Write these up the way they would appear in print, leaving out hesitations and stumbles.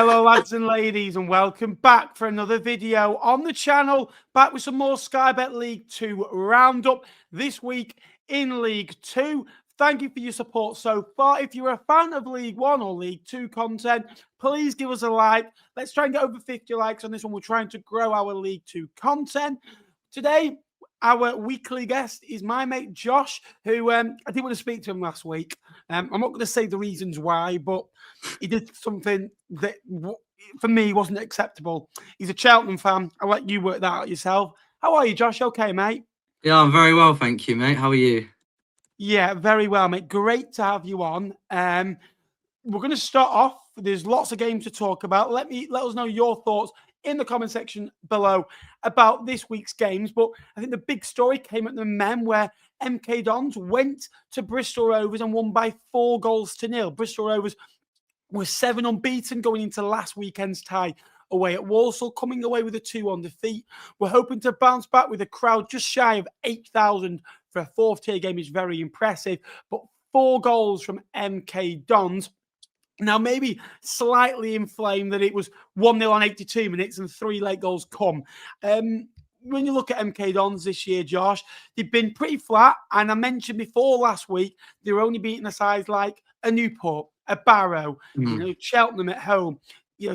Hello, lads and ladies, and welcome back for another video on the channel. Back with some more Sky Bet League 2 roundup this week in League 2. Thank you for your support so far. If you're a fan of League 1 or League 2 content, please give us a like. Let's try and get over 50 likes on this one. We're trying to grow our League 2 content. Today, our weekly guest is my mate Josh, who I did want to speak to him last week. I'm not going to say the reasons why, but he did something that, for me, wasn't acceptable. He's a Cheltenham fan. I'll let you work that out yourself. How are you, Josh? Okay, mate? Yeah, I'm very well, thank you, mate. How are you? Yeah, very well, mate. Great to have you on. We're going to start off. There's lots of games to talk about. Let us know your thoughts in the comment section below about this week's games. But I think the big story came at the Men, where MK Dons went to Bristol Rovers and won by 4-0. Bristol Rovers were 7 unbeaten going into last weekend's tie away at Walsall, coming away with a 2-1 defeat. We're hoping to bounce back with a crowd just shy of 8,000 for a fourth-tier game. Is very impressive. But 4 goals from MK Dons. Now, maybe slightly inflamed that it was 1-0 on 82 minutes and 3 late goals come. When you look at MK Dons this year, Josh, they've been pretty flat. And I mentioned before last week, they were only beating a side like a Newport, a Barrow, Cheltenham at home.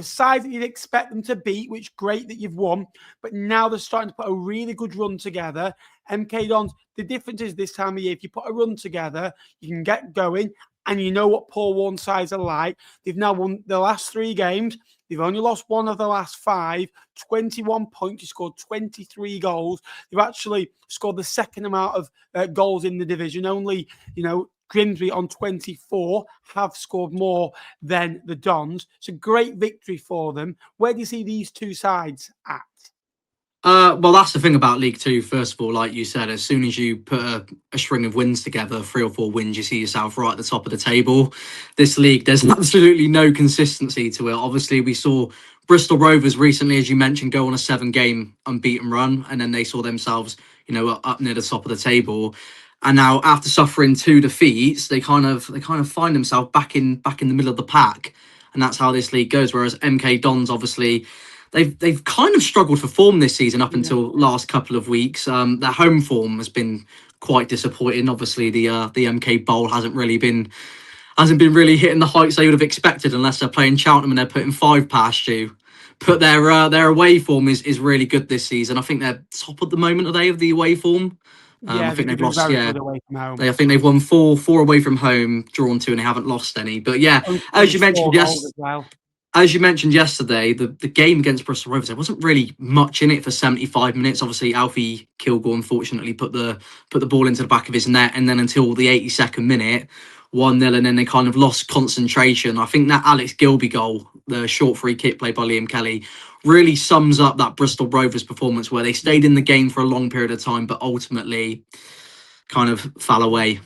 Sides that you'd expect them to beat, which great that you've won. But now they're starting to put a really good run together. MK Dons, the difference is this time of year, if you put a run together, you can get going. And you know what Paul Warne sides are like. They've now won the last 3 games. They've only lost 1 of the last 5. 21 points. They scored 23 goals. They've actually scored the second amount of goals in the division. Only, Grimsby on 24 have scored more than the Dons. It's a great victory for them. Where do you see these two sides at? Well, that's the thing about League Two. First of all, like you said, as soon as you put a string of wins together, 3 or 4 wins, you see yourself right at the top of the table. This league, there's absolutely no consistency to it. Obviously, we saw Bristol Rovers recently, as you mentioned, go on a 7-game unbeaten run, and then they saw themselves, up near the top of the table. And now, after suffering 2 defeats, they kind of find themselves back in the middle of the pack, and that's how this league goes. Whereas MK Dons, obviously, they've kind of struggled for form this season up until last couple of weeks. Their home form has been quite disappointing. Obviously, the MK Bowl hasn't been really hitting the heights they would have expected, unless they're playing Cheltenham and they're putting 5 past you. But their away form is really good this season. I think they're top at the moment, are they, of the away form? I think they've lost. Yeah, I think they've won 4 away from home, drawn 2, and they haven't lost any. But yeah, as you mentioned, as you mentioned yesterday, the game against Bristol Rovers, there wasn't really much in it for 75 minutes. Obviously, Alfie Kilgore unfortunately put the ball into the back of his net, and then until the 82nd minute, 1-0, and then they kind of lost concentration. I think that Alex Gilby goal, the short free kick played by Liam Kelly, really sums up that Bristol Rovers performance, where they stayed in the game for a long period of time, but ultimately kind of fell away.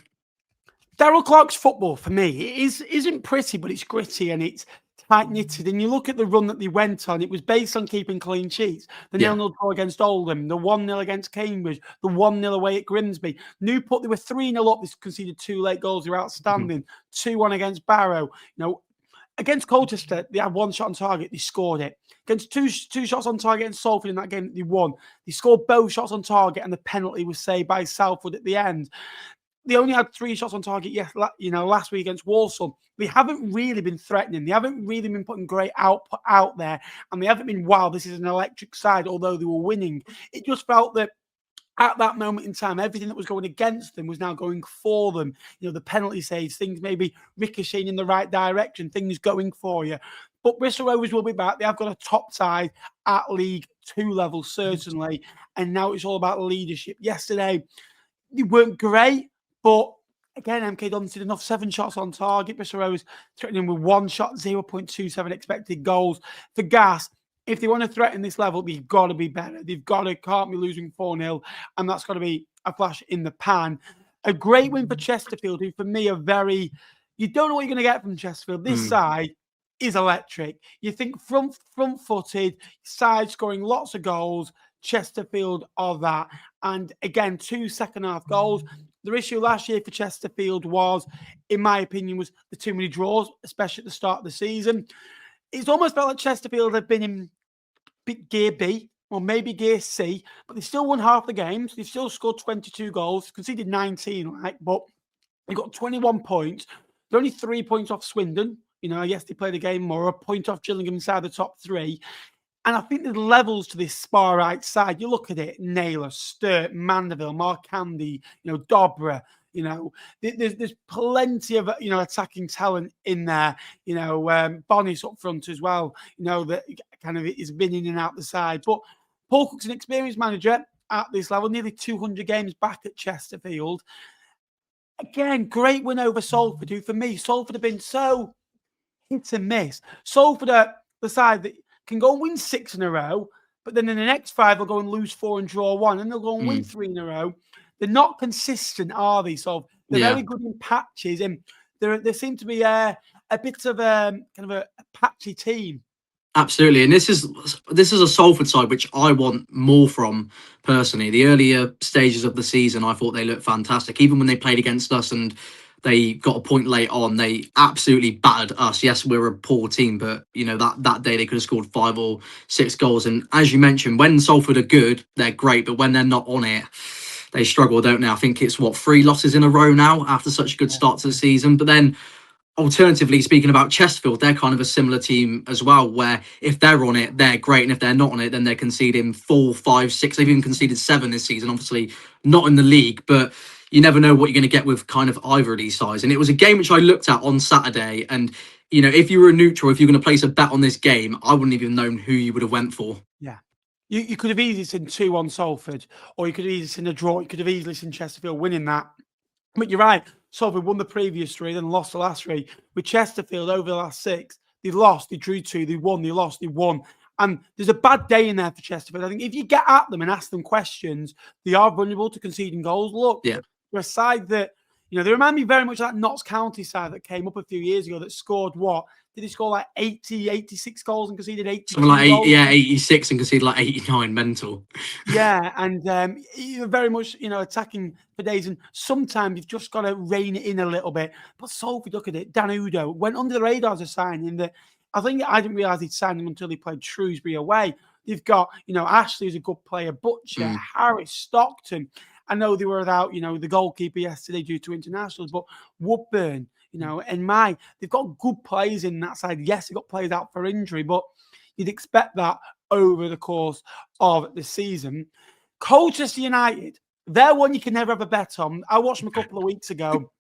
Darryl Clark's football, for me, isn't pretty, but it's gritty and it's tight-knitted. And you look at the run that they went on, it was based on keeping clean sheets. The 0-0 draw against Oldham, the 1-0 against Cambridge, the 1-0 away at Grimsby. Newport, they were 3-0 up. They conceded 2 late goals. They were outstanding. 2-1 against Barrow. Against Colchester, they had 1 shot on target. They scored it. Against two shots on target in Salford in that game that they won, they scored both shots on target, and the penalty was saved by Salford at the end. They only had 3 shots on target, last week against Walsall. They haven't really been threatening. They haven't really been putting great output out there. And they haven't been, wow, this is an electric side, although they were winning. It just felt that at that moment in time, everything that was going against them was now going for them. The penalty saves, things maybe ricocheting in the right direction, things going for you. But Bristol Rovers will be back. They have got a top side at League 2 level, certainly. And now it's all about leadership. Yesterday, they weren't great. But again, MK Dons did enough, 7 shots on target. Bristol Rovers threatening with 1 shot, 0.27 expected goals. For Gas, if they want to threaten this level, they've got to be better. Can't be losing 4-0, and that's got to be a flash in the pan. A great win for Chesterfield, who for me are you don't know what you're going to get from Chesterfield. This side is electric. You think front-footed, side scoring lots of goals. Chesterfield are that. And again, 2 second-half goals. Their issue last year for Chesterfield was, in my opinion, was the too many draws, especially at the start of the season. it's almost felt like Chesterfield have been in gear B or maybe gear C, but they still won half the games. They've still scored 22 goals, conceded 19, right? But they got 21 points. They're only 3 points off Swindon. Yes, they played a game more, a point off Gillingham inside the top three. And I think there's levels to this Spa right side. You look at it, Naylor, Sturt, Mandeville, Mark Candy, Dobra, there's plenty of, attacking talent in there. Bonnie's up front as well, that kind of is been in and out the side. But Paul Cook's an experienced manager at this level, nearly 200 games back at Chesterfield. Again, great win over Salford, who for me, Salford have been so hit and miss. Salford are the side that can go and win 6 in a row, but then in the next 5, they'll go and lose 4 and draw 1, and they'll go and win 3 in a row. They're not consistent, are they? So they're very good in patches, and there seem to be a bit of kind of a patchy team. Absolutely, and this is a Salford side which I want more from personally. The earlier stages of the season, I thought they looked fantastic. Even when they played against us and they got a point late on, they absolutely battered us. Yes, we're a poor team, but that day they could have scored 5 or 6 goals. And as you mentioned, when Salford are good, they're great, but when they're not on it, they struggle, don't they? I think it's 3 losses in a row now after such a good start to the season. But then alternatively, speaking about Chesterfield, they're kind of a similar team as well, where if they're on it, they're great, and if they're not on it, then they're conceding 4, 5, 6. They've even conceded 7 this season, obviously not in the league, but you never know what you're going to get with kind of either of these sides. And it was a game which I looked at on Saturday, and if you were a neutral, if you're going to place a bet on this game, I wouldn't even have known who you would have went for. Yeah. You could have easily seen 2 on Salford, or you could have easily seen a draw. You could have easily seen Chesterfield winning that. But you're right. Salford won the previous 3, then lost the last 3. With Chesterfield, over the last 6, they lost, they drew 2, they won, they lost, they won. And there's a bad day in there for Chesterfield. I think if you get at them and ask them questions, they are vulnerable to conceding goals. Look, they're a side that, they remind me very much of that Notts County side that came up a few years ago that scored what? Did he score like 80, 86 goals and conceded 80? Something like 86 and conceded like 89, mental. Yeah, and you're very much, attacking for days, and sometimes you've just got to rein it in a little bit. But Salford, look at it, Dan Udo went under the radar as a signing that I think I didn't realise he'd signed him until he played Shrewsbury away. You've got, Ashley's a good player, Butcher, Harris, Stockton. I know they were without, the goalkeeper yesterday due to internationals, but Woodburn, and they've got good players in that side. Yes, they've got players out for injury, but you'd expect that over the course of the season. Colchester United, they're one you can never have a bet on. I watched them a couple of weeks ago.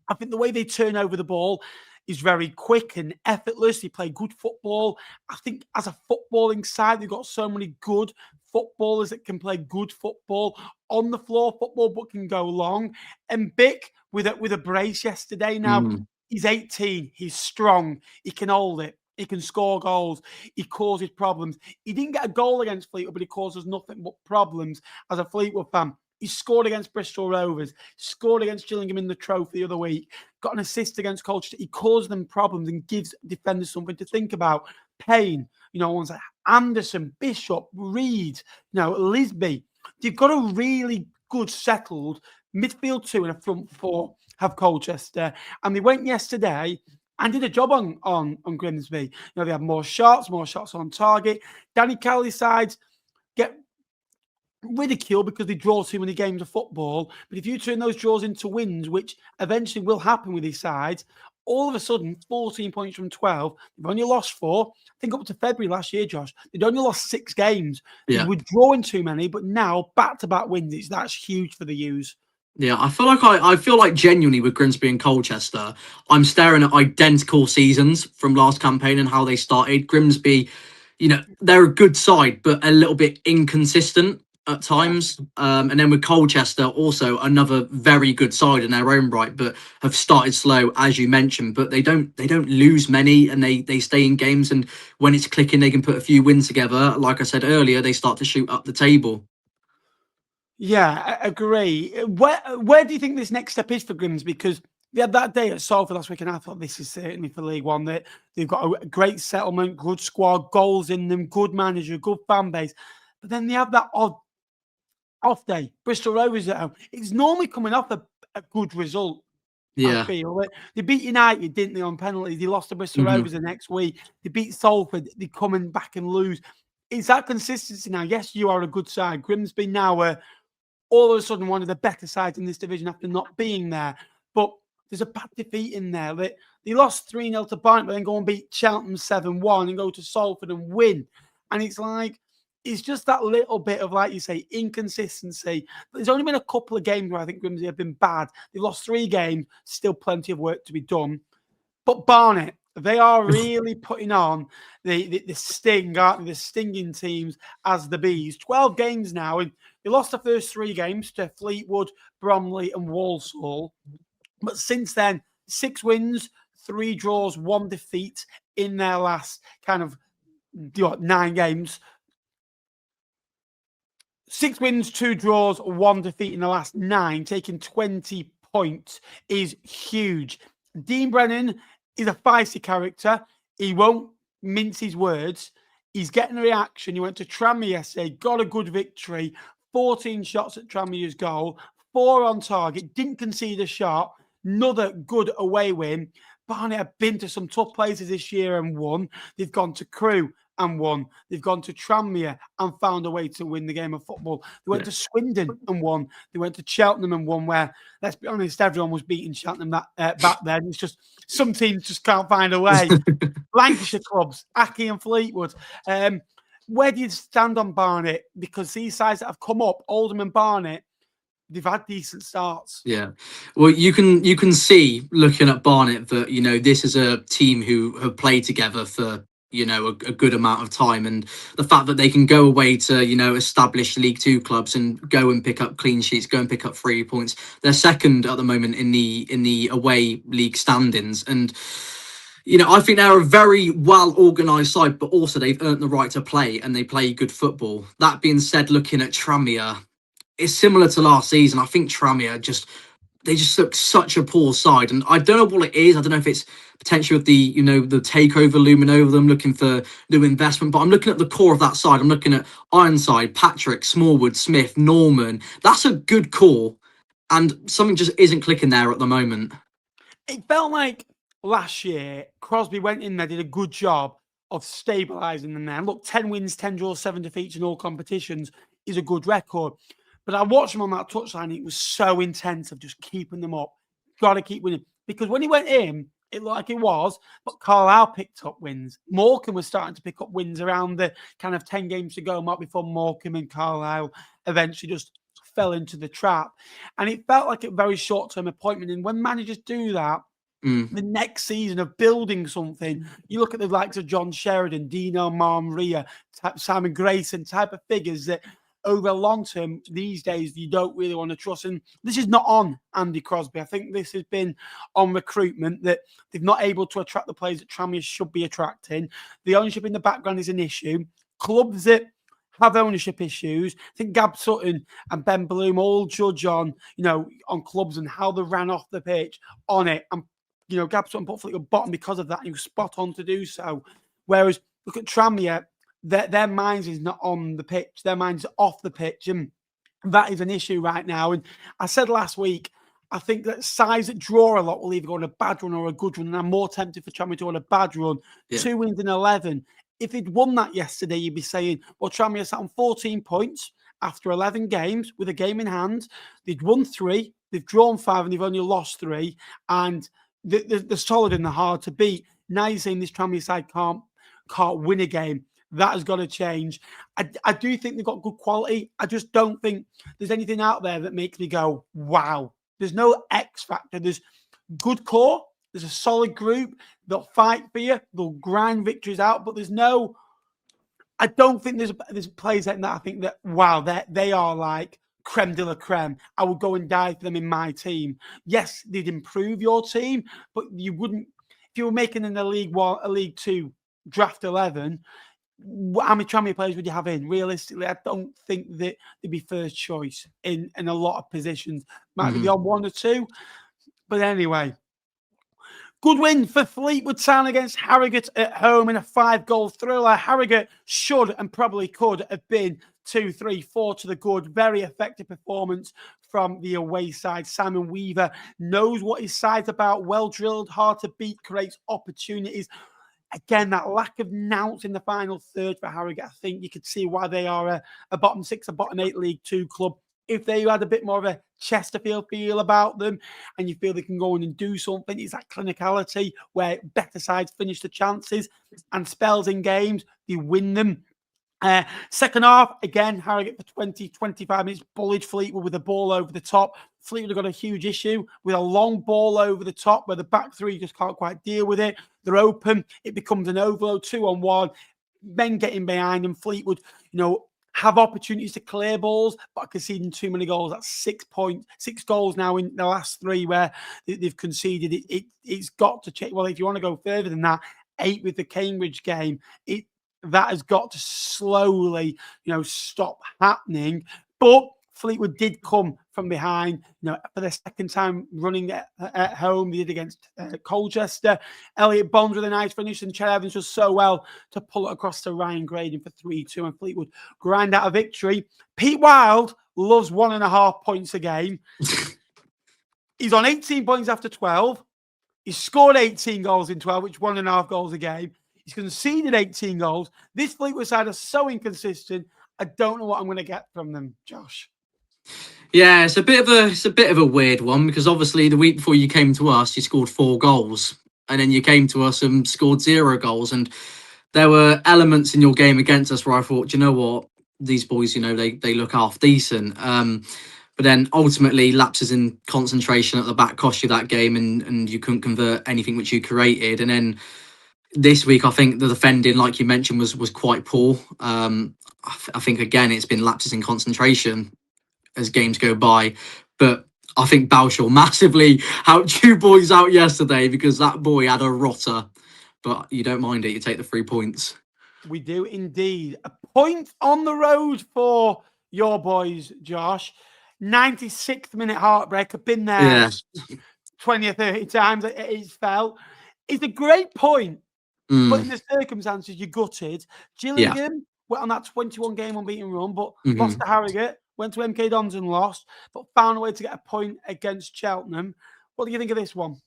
I think the way they turn over the ball is very quick and effortless. They play good football. I think as a footballing side, they've got so many good footballers that can play good football, on the floor football, but can go long. And Bick with a brace yesterday. Now, he's 18. He's strong. He can hold it. He can score goals. He causes problems. He didn't get a goal against Fleetwood, but he causes nothing but problems as a Fleetwood fan. He scored against Bristol Rovers, scored against Gillingham in the trophy the other week, got an assist against Colchester. He causes them problems and gives defenders something to think about. Payne, ones like Anderson, Bishop, Reed, Lisby. You've got a really good settled midfield 2 and a front 4 have Colchester. And they went yesterday and did a job on Grimsby. They have more shots on target. Danny Cowley's sides get ridiculed because they draw too many games of football. But if you turn those draws into wins, which eventually will happen with these sides, all of a sudden, 14 points from 12. They've only lost 4. I think up to February last year, Josh, they'd only lost 6 games. They were drawing too many, but now back-to-back wins, that's huge for the U's. Yeah, I feel like genuinely with Grimsby and Colchester, I'm staring at identical seasons from last campaign and how they started. Grimsby, they're a good side, but a little bit inconsistent at times. And then with Colchester, also another very good side in their own right, but have started slow, as you mentioned. But they don't lose many, and they stay in games. And when it's clicking, they can put a few wins together. Like I said earlier, they start to shoot up the table. Yeah, I agree. Where do you think this next step is for Grimsby? Because they had that day at Salford last week, and I thought this is certainly for League One. That they've got a great settlement, good squad, goals in them, good manager, good fan base. But then they have that odd off day. Bristol Rovers at home. It's normally coming off a good result. I Yeah. feel. They beat United, didn't they, on penalties? They lost to Bristol Hmm. Rovers the next week. They beat Salford. They're coming back and lose. It's that consistency now. Yes, you are a good side. Grimsby now are all of a sudden one of the better sides in this division after not being there. But there's a bad defeat in there. They lost 3-0 to Barnet, but then go and beat Cheltenham 7-1 and go to Salford and win. And it's like, it's just that little bit of, like you say, inconsistency. There's only been a couple of games where I think Grimsby have been bad. They've lost 3 games, still plenty of work to be done. But Barnet, they are really putting on the sting, aren't they? The stinging teams as the Bees. 12 games now, and they lost the first 3 games to Fleetwood, Bromley, and Walsall. But since then, 6 wins, 3 draws, 1 defeat in their last kind of 9 games. 6 wins, 2 draws, 1 defeat in the last 9, taking 20 points is huge. Dean Brennan is a feisty character. He won't mince his words. He's getting a reaction. He went to Tranmere yesterday, got a good victory, 14 shots at Tranmere's goal, 4 on target, didn't concede a shot, another good away win. Barnet have been to some tough places this year and won. They've gone to Crewe and won. They've gone to Tranmere and found a way to win the game of football. They went to Swindon and won. They went to Cheltenham and won, where, let's be honest, everyone was beating Cheltenham back then. It's just some teams just can't find a way. Lancashire clubs, Aki and Fleetwood. Where do you stand on Barnet? Because these sides that have come up, Oldham and Barnet, they've had decent starts. Yeah, well, you can see looking at Barnet that this is a team who have played together for a good amount of time, and the fact that they can go away to established League Two clubs and go and pick up clean sheets, go and pick up 3 points. They're second at the moment in the away league standings, and I think they're a very well organised side, but also they've earned the right to play and they play good football. That being said, looking at Tranmere, it's similar to last season. I think Tranmere they just look such a poor side, and I don't know what it is. I don't know if it's potentially with the the takeover looming over them, looking for new investment. But I'm looking at the core of that side. I'm looking at Ironside, Patrick, Smallwood, Smith, Norman. That's a good core, and something just isn't clicking there at the moment. It felt like last year Crosby went in there, did a good job of stabilising them there. Look, 10 wins, 10 draws, 7 defeats in all competitions is a good record. But I watched him on that touchline. It was so intense of just keeping them up. Got to keep winning. Because when he went in, it looked like it was, but Carlisle picked up wins. Morecambe was starting to pick up wins around the kind of 10 games to go mark before Morecambe and Carlisle eventually just fell into the trap. And it felt like a very short-term appointment. And when managers do that, the next season of building something, you look at the likes of John Sheridan, Dino Marmria, Simon Grayson type of figures that over a long term these days you don't really want to trust. And this is not on Andy Crosby. I think this has been on recruitment, that they've not able to attract the players that Tranmere should be attracting. The ownership in the background is an issue. Clubs that have ownership issues, I think Gab Sutton and Ben Bloom all judge on on clubs and how they ran off the pitch on it. And Gab Sutton put Fleetwood bottom because of that, and he was spot on to do so. Whereas look at Tranmere, their minds is not on the pitch, their minds are off the pitch, and that is an issue right now. And I said last week, I think that sides that draw a lot will either go on a bad run or a good run, and I'm more tempted for Tranmere to go on a bad run. Yeah. 2 wins in 11. If they'd won that yesterday, you'd be saying, well, Tranmere sat on 14 points after 11 games with a game in hand. They'd won 3, they've drawn 5, and they've only lost 3. And they're solid and they're hard to beat. Now you're saying this Tranmere side can't win a game. That has got to change. I do think they've got good quality. I just don't think there's anything out there that makes me go, wow. There's no X factor. There's good core. There's a solid group. They'll fight for you. They'll grind victories out. But I don't think there's players like that I think that, wow, they are like creme de la creme. I would go and die for them in my team. Yes, they'd improve your team, but you wouldn't, if you were making in a League Two draft 11, how many Tranmere players would you have in? Realistically, I don't think that they'd be first choice in a lot of positions. Might be the odd 1 or 2. But anyway, good win for Fleetwood Town against Harrogate at home in a 5-goal thriller. Harrogate should and probably could have been 2, 3, 4 to the good. Very effective performance from the away side. Simon Weaver knows what his side's about. Well drilled, hard to beat, creates opportunities. Again, that lack of nous in the final third for Harrogate, I think you could see why they are a bottom 6, a bottom 8 League 2 club. If they had a bit more of a Chesterfield feel about them and you feel they can go in and do something, it's that clinicality where better sides finish the chances and spells in games, they win them. Second half, again, Harrogate for 20, 25 minutes, bullied Fleetwood with a ball over the top. Fleetwood have got a huge issue with a long ball over the top where the back three just can't quite deal with it. They're open. It becomes an overload, 2-on-1. Men getting behind them. Fleetwood, have opportunities to clear balls, but conceding too many goals. That's 6 goals now in the last 3 where they've conceded. It's got to change. Well, if you want to go further than that, 8 with the Cambridge game. That has got to slowly, stop happening. But Fleetwood did come from behind, for the second time running at home. They did against Colchester. Elliot Bonds with a nice finish, and Chet Evans was so well to pull it across to Ryan Graydon for 3-2, and Fleetwood grind out a victory. Pete Wild loves 1.5 points a game. He's on 18 points after 12. He's scored 18 goals in 12, which 1.5 goals a game. He's conceded 18 goals. This Fleetwood side are so inconsistent. I don't know what I'm going to get from them, Josh. Yeah, it's a bit of a weird one, because obviously the week before you came to us, you scored 4 goals, and then you came to us and scored 0 goals. And there were elements in your game against us where I thought, you know what, these boys, they look half decent. But then ultimately lapses in concentration at the back cost you that game, and you couldn't convert anything which you created. And then this week, I think the defending, like you mentioned, was quite poor. I think, again, it's been lapses in concentration as games go by. But I think Balshaw massively helped you boys out yesterday, because that boy had a rotter. But you don't mind it. You take the 3 points. We do indeed. A point on the road for your boys, Josh. 96th minute heartbreak. I've been there 20 or 30 times. It's felt. It's a great point. But in the circumstances, you gutted. Gillingham went on that 21 game unbeaten run, but lost to Harrogate, went to MK Dons and lost, but found a way to get a point against Cheltenham. What do you think of this one?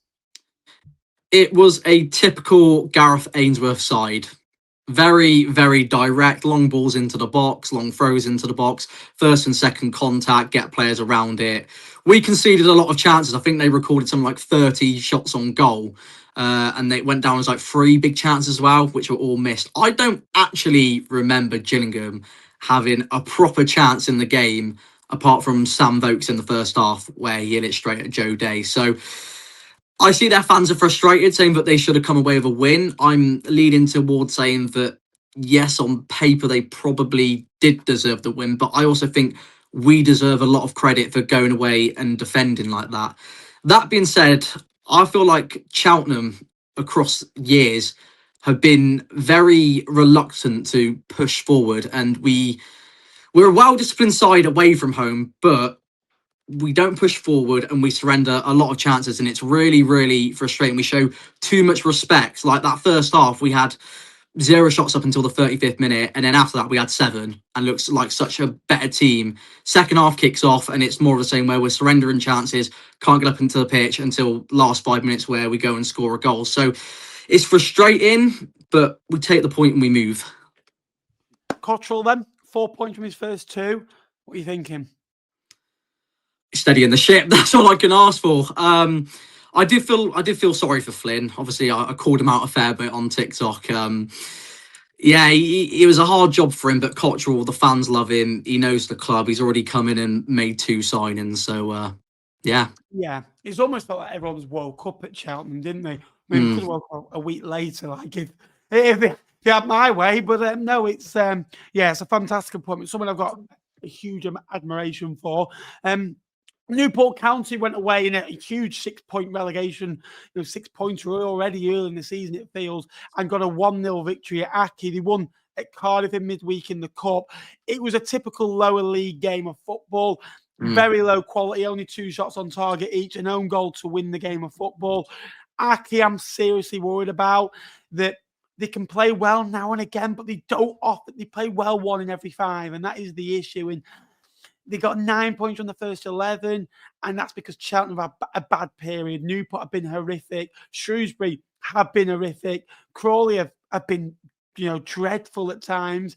It was a typical Gareth Ainsworth side. Very, very direct, long balls into the box, long throws into the box, first and second contact, get players around it. We conceded a lot of chances. I think they recorded something like 30 shots on goal. And they went down as like 3 big chances as well, which were all missed. I don't actually remember Gillingham having a proper chance in the game, apart from Sam Vokes in the first half, where he hit it straight at Joe Day. So I see their fans are frustrated, saying that they should have come away with a win. I'm leading towards saying that, yes, on paper, they probably did deserve the win, but I also think we deserve a lot of credit for going away and defending like that. That being said, I feel like Cheltenham across years have been very reluctant to push forward, and we're a well-disciplined side away from home, but we don't push forward and we surrender a lot of chances, and it's really, really frustrating. We show too much respect. Like that first half, we had 0 shots up until the 35th minute, and then after that we had 7 and looks like such a better team. Second half kicks off and it's more of the same, where we're surrendering chances, can't get up into the pitch until last 5 minutes where we go and score a goal. So it's frustrating, but we take the point and we move. Cottrell then, 4 points from his first 2. What are you thinking? Steadying the ship, that's all I can ask for. I did feel sorry for Flynn. Obviously, I called him out a fair bit on TikTok. It was a hard job for him, but Cottrell, the fans love him. He knows the club. He's already come in and made 2 signings. So, yeah. Yeah, it's almost felt like everyone's woke up at Cheltenham, didn't they? I mean, we could have woke up a week later, like if you had my way. But no, it's it's a fantastic appointment. Someone I've got a huge admiration for. Newport County went away in a huge 6-point relegation, 6 points already early in the season, it feels, and got a 1-0 victory at Aki. They won at Cardiff in midweek in the Cup. It was a typical lower league game of football, very low quality, only 2 shots on target each, an own goal to win the game of football. Aki, I'm seriously worried about that. they can play well now and again, but they don't often. They play well 1 in every 5, and that is the issue. And they got 9 points from the first 11, and that's because Cheltenham have had a bad period. Newport have been horrific. Shrewsbury have been horrific. Crawley have been, dreadful at times.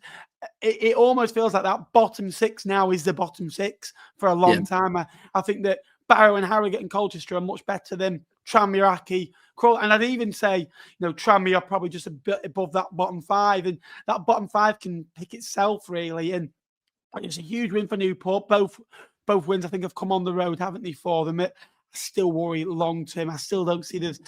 It almost feels like that bottom 6 now is the bottom 6 for a long time. I think that Barrow and Harrogate and Colchester are much better than Tranmere, Aki, Crawley, and I'd even say, Tranmere are probably just a bit above that bottom 5, and that bottom 5 can pick itself really. And it's a huge win for Newport. Both wins, I think, have come on the road, haven't they, for them? I still worry long term. I still don't see there's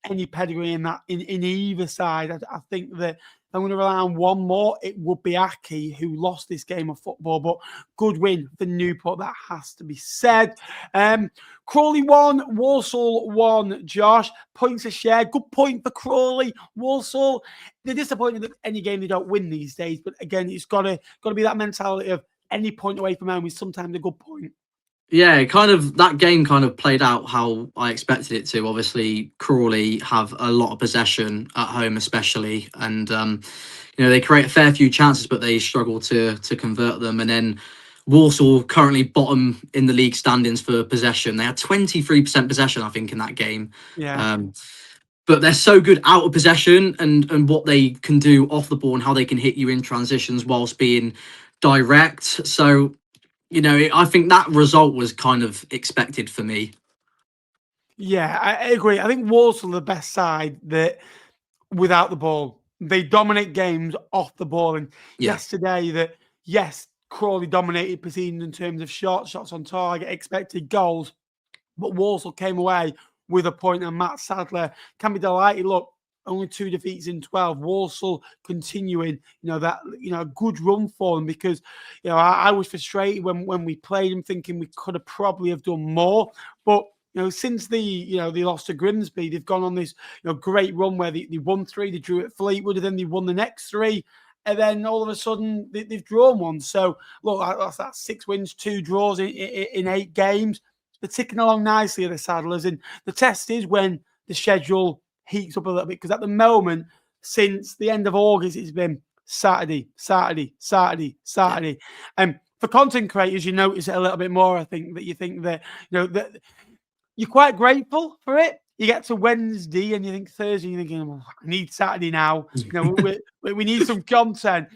any pedigree in that in either side. I think that if I'm going to rely on one more, it would be Aki, who lost this game of football. But good win for Newport, that has to be said. Crawley 1, Walsall 1, Josh. Points are shared. Good point for Crawley. Walsall, they're disappointed that any game they don't win these days. But again, it's got to be that mentality of any point away from home is sometimes a good point. Yeah, that game kind of played out how I expected it to. Obviously, Crawley have a lot of possession at home, especially, and they create a fair few chances, but they struggle to convert them. And then Walsall currently bottom in the league standings for possession. They had 23% possession, I think, in that game. Yeah. But they're so good out of possession and what they can do off the ball and how they can hit you in transitions whilst being direct. So, I think that result was kind of expected for me. Yeah, I agree. I think Walsall are the best side that without the ball. They dominate games off the ball. And yesterday, Crawley dominated proceedings in terms of shots on target, expected goals. But Walsall came away with a point, and Matt Sadler can be delighted. Look, only 2 defeats in 12. Walsall continuing, a good run for them, because, I was frustrated when we played them, thinking we could have probably have done more. But, since they lost to Grimsby, they've gone on this, great run where they won 3, they drew at Fleetwood, and then they won the next 3. And then all of a sudden they've drawn 1. So look, that's 6 wins, 2 draws in 8 games. They're ticking along nicely, the Saddlers. And the test is when the schedule heats up a little bit, because at the moment, since the end of August, it's been Saturday. And for content creators, you notice it a little bit more. I think that you think that that you're quite grateful for it. You get to Wednesday and you think Thursday, you're thinking, oh, I need Saturday now. We need some content.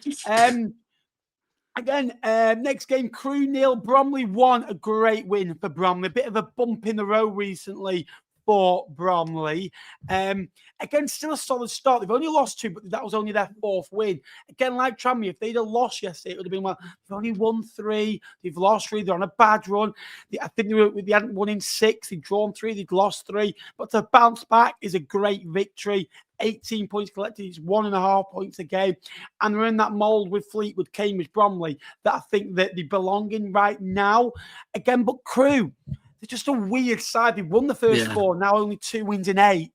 Again, next game, Crewe 0, Bromley 1. A great win for Bromley. A bit of a bump in the road recently for Bromley. Again, still a solid start. They've only lost 2, but that was only their 4th win. Again, like Tranmere, if they'd have lost yesterday, it would have been, well, they've only won 3, they've lost 3, they're on a bad run. I think they hadn't won in 6, they'd drawn 3, they'd lost 3. But to bounce back is a great victory. 18 points collected, it's 1.5 points a game. And they're in that mould with Fleetwood, Cambridge, Bromley, that I think that they belong in right now. Again, but Crewe, they're just a weird side. They won the first 4, now only 2 wins in 8.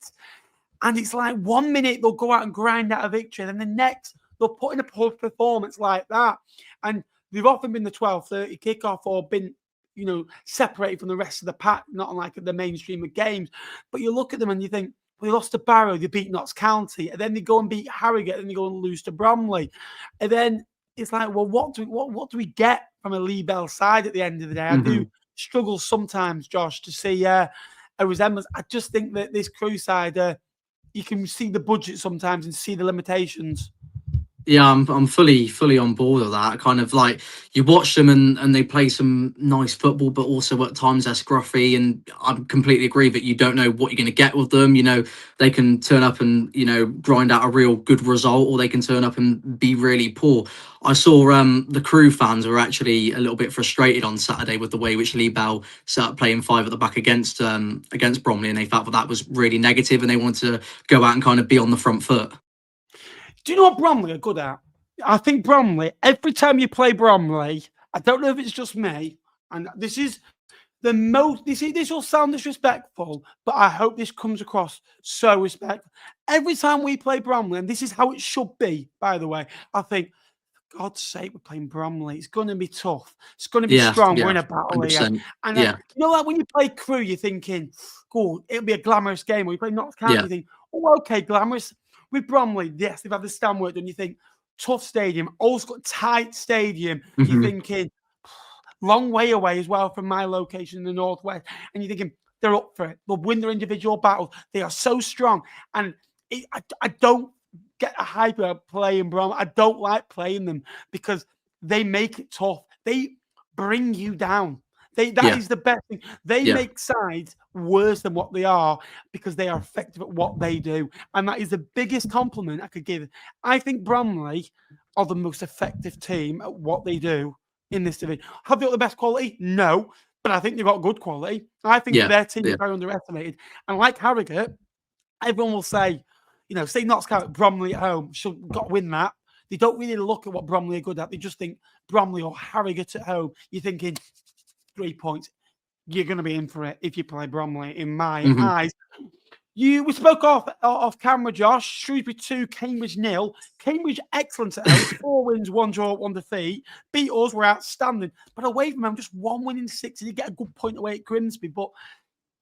And it's like 1 minute they'll go out and grind out a victory, and then the next they'll put in a poor performance like that. And they've often been the 12:30 kickoff or been, separated from the rest of the pack, not unlike the mainstream of games. But you look at them and you think, well, they lost to Barrow, they beat Notts County, and then they go and beat Harrogate, and then they go and lose to Bromley. And then it's like, well, what do we get from a Lee Bell side at the end of the day? I do struggle sometimes, Josh, to see a resemblance. I just think that this Crewe side, you can see the budget sometimes and see the limitations. Yeah, I'm fully on board with that. Kind of like you watch them and they play some nice football, but also at times they're scruffy. And I completely agree that you don't know what you're going to get with them. They can turn up and grind out a real good result, or they can turn up and be really poor. I saw the Crewe fans were actually a little bit frustrated on Saturday with the way which Lee Bell set up playing 5 at the back against Bromley, and they felt that was really negative, and they wanted to go out and kind of be on the front foot. Do you know what Bromley are good at? I think Bromley, every time you play Bromley, I don't know if it's just me, and this is the most, this will sound disrespectful, but I hope this comes across so respectful. Every time we play Bromley, and this is how it should be, by the way, I think, for God's sake, we're playing Bromley. It's going to be tough. It's going to be strong. We're in a battle here. And like when you play Crewe, you're thinking, cool, it'll be a glamorous game. When you play Notts County, you think, oh, okay, glamorous. with Bromley, yes, they've had the stand work done. You think tough stadium, old school, tight stadium. You're thinking long way away as well from my location in the northwest, and you're thinking they're up for it. They'll win their individual battles. They are so strong, and I don't get a hype about playing Bromley. I don't like playing them because they make it tough. They bring you down. That is the best thing. They make sides worse than what they are because they are effective at what they do. And that is the biggest compliment I could give. I think Bromley are the most effective team at what they do in this division. Have they got the best quality? No. But I think they've got good quality. I think their team is very underestimated. And like Harrogate, everyone will say, say Notts County, Bromley at home, should got to win that. They don't really look at what Bromley are good at. They just think Bromley or Harrogate at home. You're thinking 3 points. You're going to be in for it if you play Bromley, in my eyes. We spoke off camera, Josh. Shrewsbury 2, Cambridge 0. Cambridge excellent at home. 4 wins, 1 draw, 1 defeat. Beat us, were outstanding. But away from home, just 1 win in 6. And you get a good point away at Grimsby. But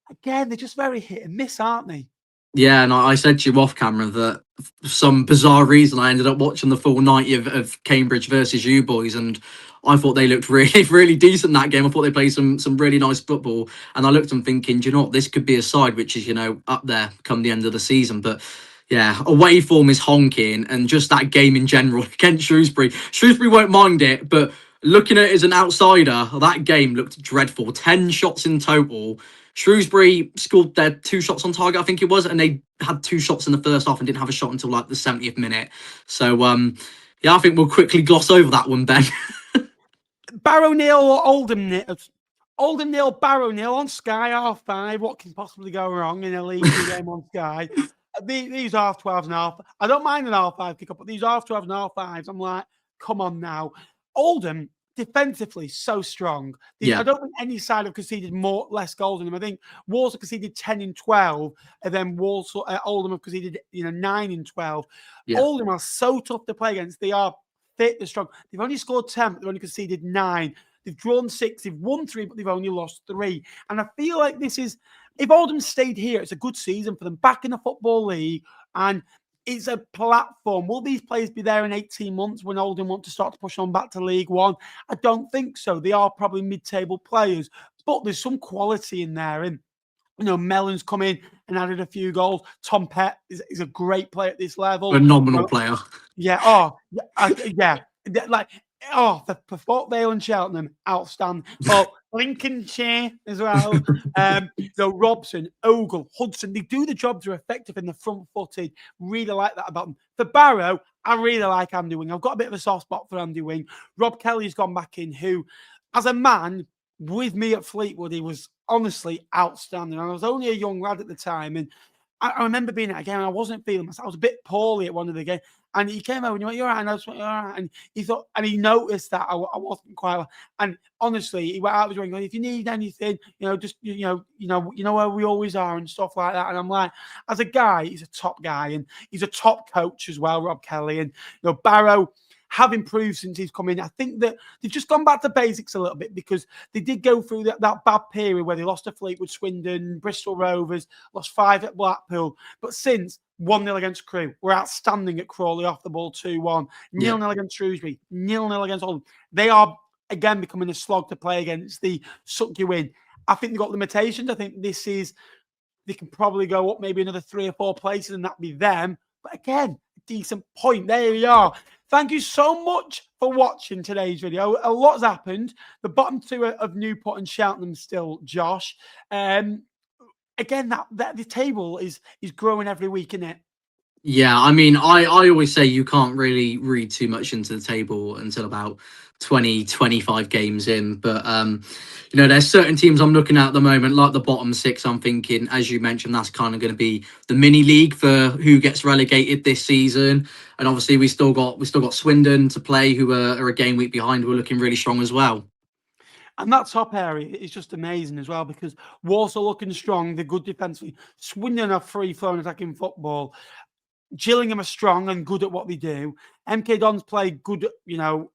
again, they're just very hit and miss, aren't they? Yeah, and I said to you off camera that for some bizarre reason I ended up watching the full 90 of Cambridge versus you boys, and I thought they looked really, really decent in that game. I thought they played some really nice football, and I looked and thinking, do you know what, this could be a side which is, up there come the end of the season. But yeah, away form is honking, and just that game in general against Shrewsbury. Shrewsbury won't mind it, but looking at it as an outsider, that game looked dreadful. 10 shots in total. Shrewsbury scored their 2 shots on target, I think it was, and they had 2 shots in the first half and didn't have a shot until like the 70th minute. So, I think we'll quickly gloss over that one, Ben. Barrow nil or Oldham nil? Oldham nil, Barrow nil on Sky, R5. What can possibly go wrong in a League game on Sky? These half 12s and half. I don't mind an R5 kick up, but these half 12s and half 5s, I'm like, come on now. Oldham, defensively, so strong. I don't think any side have conceded less goals than them. I think Walsall conceded 10 in 12, and then Oldham have conceded 9 in 12. Oldham are so tough to play against. They are fit, they're strong. They've only scored 10, but they've only conceded 9. They've drawn 6, they've won 3, but they've only lost 3. And I feel like this is, if Oldham stayed here, it's a good season for them back in the Football League, and it's a platform. Will these players be there in 18 months when Oldham want to start to push on back to League One? I don't think so. They are probably mid-table players, but there's some quality in there. And Mellon's come in and added a few goals. Tom Pett is a great player at this level. Phenomenal player. Yeah. For Fort Vale and Cheltenham, outstanding. Oh, Lincolnshire as well. Robson, Ogle, Hudson, they do the job. They're effective in the front-footed. Really like that about them. For Barrow, I really like Andy Wing. I've got a bit of a soft spot for Andy Wing. Rob Kelly's gone back in, who, as a man, with me at Fleetwood, he was honestly outstanding. I was only a young lad at the time, and I remember being at a game and I wasn't feeling myself. I was a bit poorly at one of the games. And he came over and he went, "You're all right." And I was like, "You're all right." And he thought, and he noticed that I wasn't quite well. And honestly, he went out of his way going, "If you need anything, just you know where we always are," and stuff like that. And I'm like, as a guy, he's a top guy and he's a top coach as well, Rob Kelly. And Barrow have improved since he's come in. I think that they've just gone back to basics a little bit because they did go through that bad period where they lost to Fleetwood, Swindon, Bristol Rovers, lost 5 at Blackpool. But since 1-0 against Crewe, we're outstanding at Crawley off the ball 2-1, 0-0 against Shrewsbury, 0-0 against Oldham. They are again becoming a slog to play against. The suck you in. I think they've got limitations. I think they can probably go up maybe another 3 or 4 places and that'd be them. But again, decent point. There we are. Thank you so much for watching today's video. A lot's happened. The bottom 2 of Newport and Cheltenham still, Josh. Again, that the table is growing every week, isn't it? Yeah, I mean, I always say you can't really read too much into the table until about 20, 25 games in. But, there's certain teams I'm looking at the moment, like the bottom 6, I'm thinking, as you mentioned, that's kind of going to be the mini league for who gets relegated this season. And obviously we still got Swindon to play, who are a game week behind, who are looking really strong as well. And that top area is just amazing as well because Walsall looking strong, they're good defensively. Swindon are free-flowing attacking football. Gillingham are strong and good at what they do. MK Dons play good,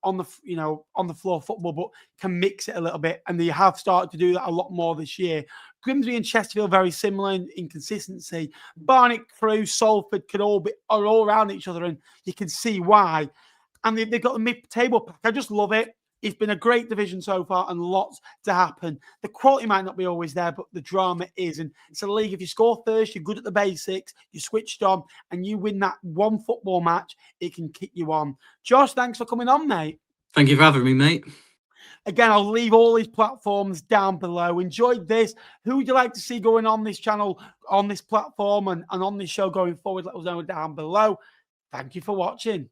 on the floor football, but can mix it a little bit, and they have started to do that a lot more this year. Grimsby and Chesterfield very similar in consistency. Barnet, Crewe, Salford are all around each other, and you can see why. And they've got a mid-table pack. I just love it. It's been a great division so far and lots to happen. The quality might not be always there, but the drama is. And it's a league, if you score first, you're good at the basics, you're switched on, and you win that one football match, it can kick you on. Josh, thanks for coming on, mate. Thank you for having me, mate. Again, I'll leave all these platforms down below. Enjoyed this. Who would you like to see going on this channel, on this platform, and on this show going forward? Let us know down below. Thank you for watching.